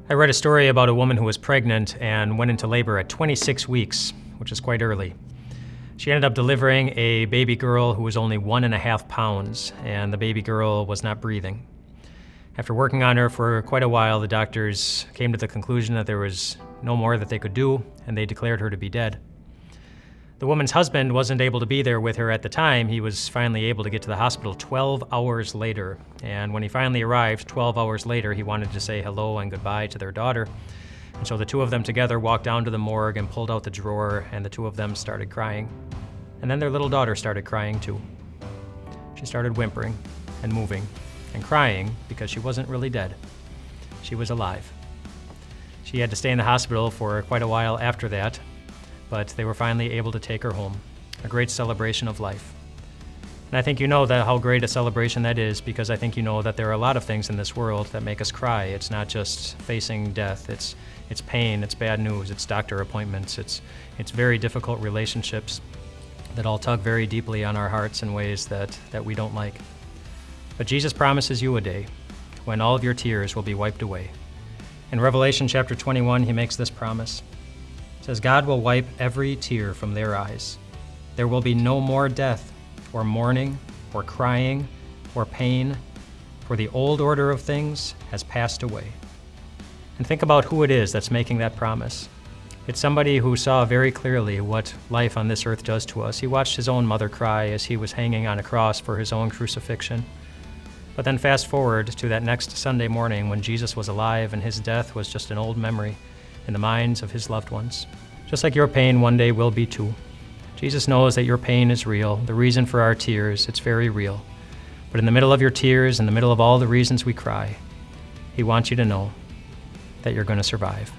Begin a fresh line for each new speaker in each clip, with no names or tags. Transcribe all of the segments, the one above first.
I read a story about a woman who was pregnant and went into labor at 26 weeks, which is quite early. She ended up delivering a baby girl who was only 1.5 pounds, and the baby girl was not breathing. After working on her for quite a while, the doctors came to the conclusion that there was no more that they could do, and they declared her to be dead. The woman's husband wasn't able to be there with her at the time. He was finally able to get to the hospital 12 hours later. And when he finally arrived 12 hours later, he wanted to say hello and goodbye to their daughter. And so the two of them together walked down to the morgue and pulled out the drawer, and the two of them started crying. And then their little daughter started crying too. She started whimpering and moving and crying because she wasn't really dead. She was alive. She had to stay in the hospital for quite a while after that, but they were finally able to take her home. A great celebration of life. And I think you know that how great a celebration that is, because I think you know that there are a lot of things in this world that make us cry. It's not just facing death, it's pain, it's bad news, it's doctor appointments, it's very difficult relationships that all tug very deeply on our hearts in ways that we don't like. But Jesus promises you a day when all of your tears will be wiped away. In Revelation chapter 21, he makes this promise. It says, God will wipe every tear from their eyes. There will be no more death, or mourning, or crying, or pain, for the old order of things has passed away. And think about who it is that's making that promise. It's somebody who saw very clearly what life on this earth does to us. He watched his own mother cry as he was hanging on a cross for his own crucifixion. But then fast forward to that next Sunday morning when Jesus was alive and his death was just an old memory in the minds of his loved ones. Just like your pain one day will be too. Jesus knows that your pain is real. The reason for our tears, it's very real. But in the middle of your tears, in the middle of all the reasons we cry, he wants you to know that you're going to survive.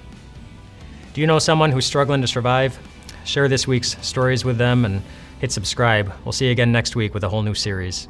Do you know someone who's struggling to survive? Share this week's stories with them and hit subscribe. We'll see you again next week with a whole new series.